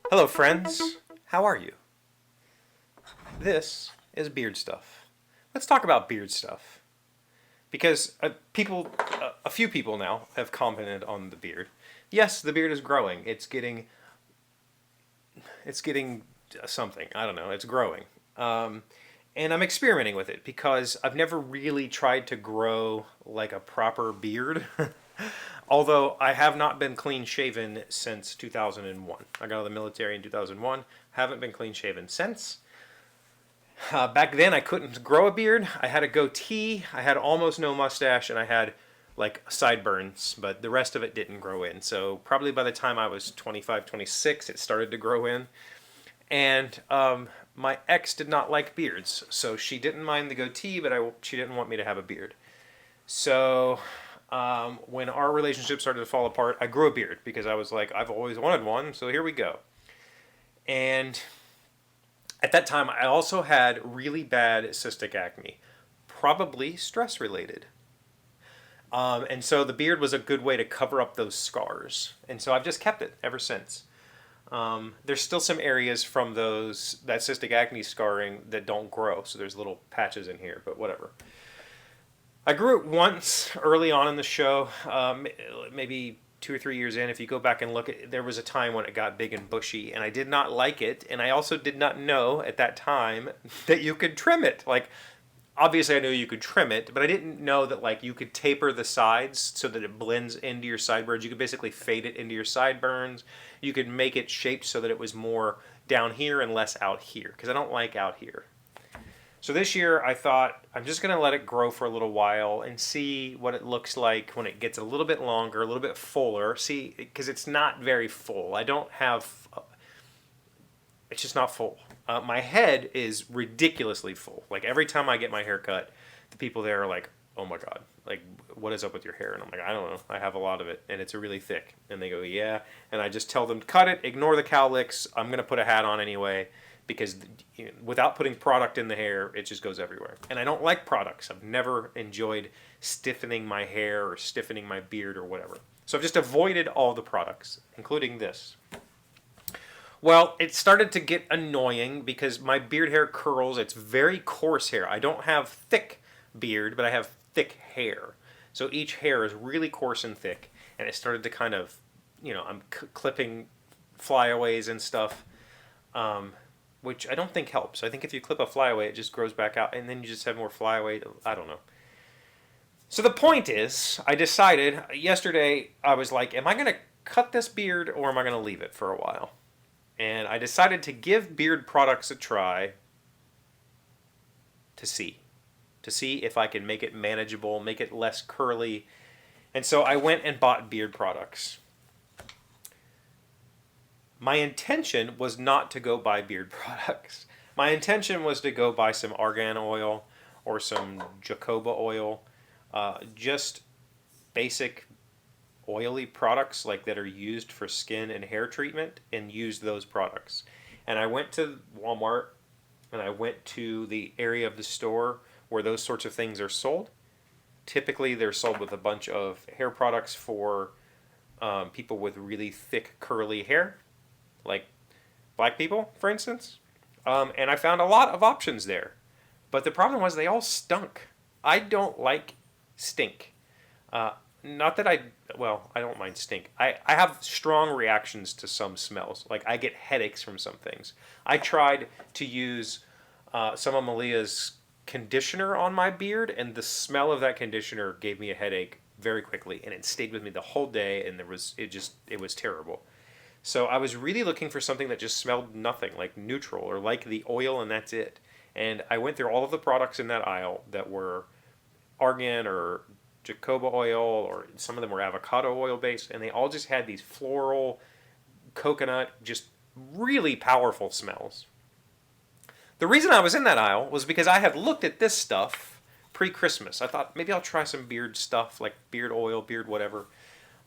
Hello, friends. How are you? This is beard stuff. Let's talk about beard stuff because a few people now have commented on the beard. Yes, the beard is growing. It's getting something. I don't know. It's growing, and I'm experimenting with it because I've never really tried to grow like a proper beard. Although I have not been clean shaven since 2001. I got out of the military in 2001. Haven't been clean shaven since. Back then, I couldn't grow a beard. I had a goatee. I had almost no mustache, and I had like sideburns, but the rest of it didn't grow in. So probably by the time I was 25, 26, it started to grow in. And my ex did not like beards, so she didn't mind the goatee, but she didn't want me to have a beard. So when our relationship started to fall apart, I grew a beard because I was like, I've always wanted one, so here we go. And at that time, I also had really bad cystic acne, probably stress related. And so the beard was a good way to cover up those scars. And so I've just kept it ever since. There's still some areas from that cystic acne scarring that don't grow, so there's little patches in here, but whatever. I grew it once early on in the show, maybe 2 or 3 years in. If you go back and look, there was a time when it got big and bushy, and I did not like it. And I also did not know at that time that you could trim it. Like, obviously, I knew you could trim it, but I didn't know that like you could taper the sides so that it blends into your sideburns. You could basically fade it into your sideburns. You could make it shaped so that it was more down here and less out here, because I don't like out here. So this year I thought I'm just going to let it grow for a little while and see what it looks like when it gets a little bit longer, a little bit fuller. See, because it's not very full. I don't have, it's just not full. My head is ridiculously full. Like every time I get my hair cut, the people there are like, oh my God, like what is up with your hair? And I'm like, I don't know. I have a lot of it and it's really thick. And they go, yeah. And I just tell them, cut it, ignore the cowlicks. I'm going to put a hat on anyway because without putting product in the hair, it just goes everywhere. And I don't like products. I've never enjoyed stiffening my hair or stiffening my beard or whatever. So I've just avoided all the products, including this. Well, it started to get annoying because my beard hair curls. It's very coarse hair. I don't have thick beard, but I have thick hair. So each hair is really coarse and thick. And it started to kind of, I'm clipping flyaways and stuff. Which I don't think helps. I think if you clip a flyaway, it just grows back out, and then you just have more flyaway. I don't know. So the point is, I decided yesterday, I was like, am I going to cut this beard or am I going to leave it for a while? And I decided to give beard products a try to see. To see if I can make it manageable, make it less curly. And so I went and bought beard products. My intention was not to go buy beard products. My intention was to go buy some argan oil or some jojoba oil, just basic oily products like that are used for skin and hair treatment, and use those products. And I went to Walmart and I went to the area of the store where those sorts of things are sold. Typically, they're sold with a bunch of hair products for people with really thick, curly hair, like black people, for instance. And I found a lot of options there. But the problem was they all stunk. I don't like stink. Not that I don't mind stink. I have strong reactions to some smells. Like I get headaches from some things. I tried to use some of Malia's conditioner on my beard, and the smell of that conditioner gave me a headache very quickly, and it stayed with me the whole day, and it was terrible. So I was really looking for something that just smelled nothing, like neutral, or like the oil, and that's it. And I went through all of the products in that aisle that were argan or jojoba oil, or some of them were avocado oil based, and they all just had these floral, coconut, just really powerful smells. The reason I was in that aisle was because I had looked at this stuff pre-Christmas. I thought maybe I'll try some beard stuff, like beard oil, beard whatever.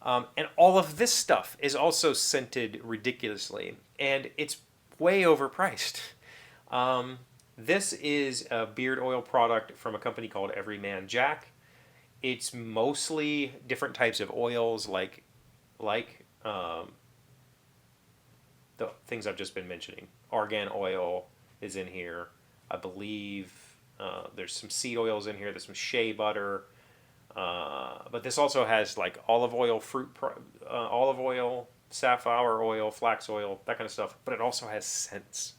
And all of this stuff is also scented ridiculously, and it's way overpriced. This is a beard oil product from a company called Everyman Jack. It's mostly different types of oils, like the the things I've just been mentioning. Argan oil is in here. I believe there's some seed oils in here. There's some shea butter. But this also has like olive oil, olive oil, safflower oil, flax oil, that kind of stuff. But it also has scents.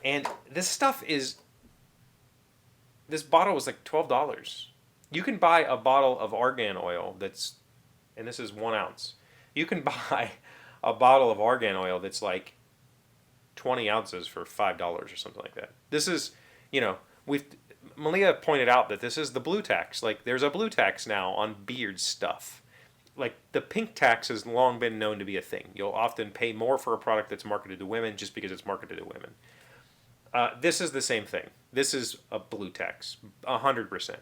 And this stuff is, this bottle was like $12. You can buy a bottle of argan oil that's, and this is 1 ounce. You can buy a bottle of argan oil that's like 20 ounces for $5 or something like that. This is, you know, Malia pointed out that this is the blue tax. Like, there's a blue tax now on beard stuff. Like, the pink tax has long been known to be a thing. You'll often pay more for a product that's marketed to women just because it's marketed to women. This is the same thing. This is a blue tax, 100%.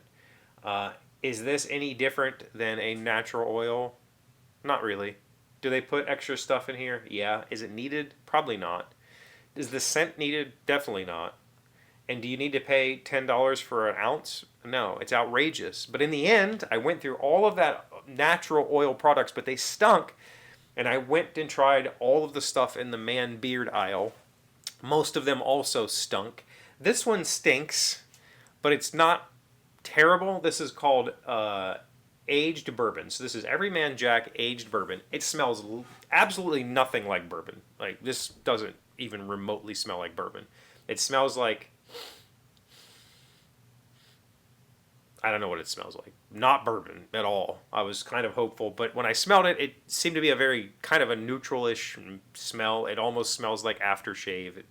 Is this any different than a natural oil? Not really. Do they put extra stuff in here? Yeah. Is it needed? Probably not. Is the scent needed? Definitely not. And do you need to pay $10 for an ounce? No, it's outrageous. But in the end, I went through all of that natural oil products, but they stunk. And I went and tried all of the stuff in the man beard aisle. Most of them also stunk. This one stinks, but it's not terrible. This is called aged bourbon. So this is Everyman Jack aged bourbon. It smells absolutely nothing like bourbon. Like, this doesn't even remotely smell like bourbon. It smells like, I don't know what it smells like. Not bourbon at all. I was kind of hopeful, but when I smelled it, it seemed to be a very kind of a neutral-ish smell. It almost smells like aftershave.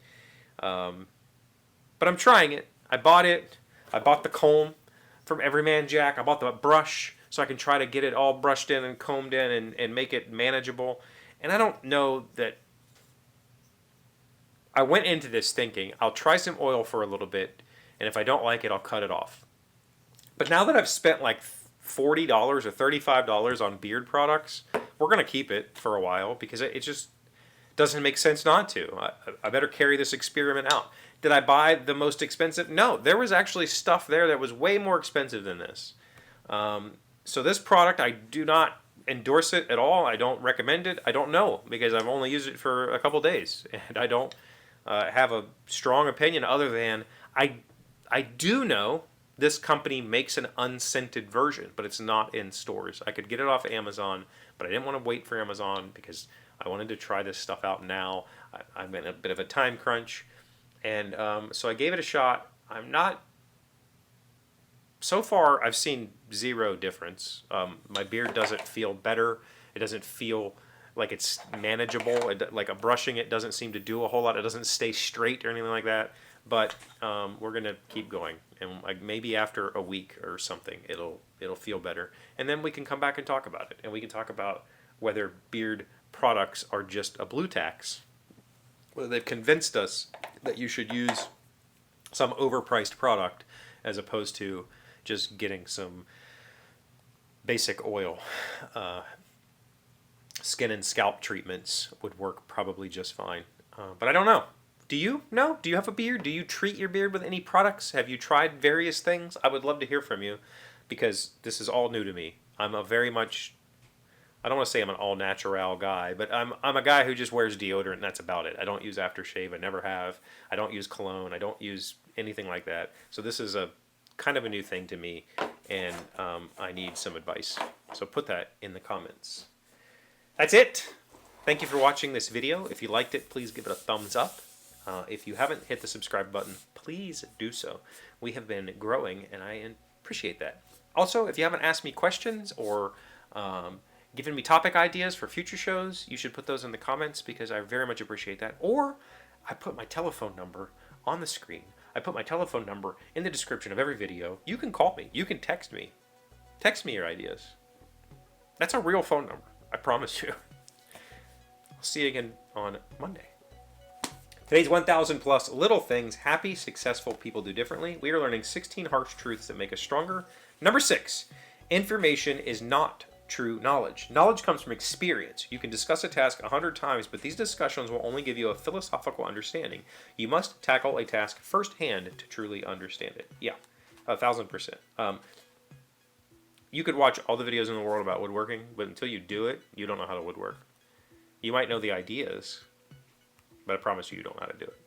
But I'm trying it. I bought it. I bought the comb from Everyman Jack. I bought the brush so I can try to get it all brushed in and combed in and make it manageable. And I don't know that I went into this thinking I'll try some oil for a little bit, and if I don't like it, I'll cut it off. But now that I've spent like $40 or $35 on beard products, we're going to keep it for a while because it just doesn't make sense not to. I better carry this experiment out. Did I buy the most expensive? No, there was actually stuff there that was way more expensive than this. So this product, I do not endorse it at all. I don't recommend it. I don't know because I've only used it for a couple days, and I don't have a strong opinion other than I do know this company makes an unscented version, but it's not in stores. I could get it off Amazon, but I didn't want to wait for Amazon because I wanted to try this stuff out now. I'm in a bit of a time crunch, and so I gave it a shot. I'm not... So far, I've seen zero difference. My beard doesn't feel better. It doesn't feel like it's manageable. Like brushing it doesn't seem to do a whole lot. It doesn't stay straight or anything like that. But we're gonna keep going, and like maybe after a week or something, it'll feel better, and then we can come back and talk about it, and we can talk about whether beard products are just a blue tax, whether they've convinced us that you should use some overpriced product as opposed to just getting some basic oil. Skin and scalp treatments would work probably just fine, but I don't know. Do you know? Do you have a beard? Do you treat your beard with any products? Have you tried various things? I would love to hear from you because this is all new to me. I'm a very much, I don't want to say I'm an all natural guy, but I'm a guy who just wears deodorant and that's about it. I don't use aftershave. I never have. I don't use cologne. I don't use anything like that. So this is a kind of a new thing to me, and I need some advice. So put that in the comments. That's it. Thank you for watching this video. If you liked it, please give it a thumbs up. If you haven't hit the subscribe button, please do so. We have been growing, and I appreciate that. Also, if you haven't asked me questions or given me topic ideas for future shows, you should put those in the comments because I very much appreciate that. Or I put my telephone number on the screen. I put my telephone number in the description of every video. You can call me. You can text me. Text me your ideas. That's a real phone number. I promise you. I'll see you again on Monday. Today's 1,000 plus little things happy, successful people do differently. We are learning 16 harsh truths that make us stronger. Number 6, information is not true knowledge. Knowledge comes from experience. You can discuss a task 100 times, but these discussions will only give you a philosophical understanding. You must tackle a task firsthand to truly understand it. Yeah, 1,000%. You could watch all the videos in the world about woodworking, but until you do it, you don't know how to woodwork. You might know the ideas, but I promise you, you don't know how to do it.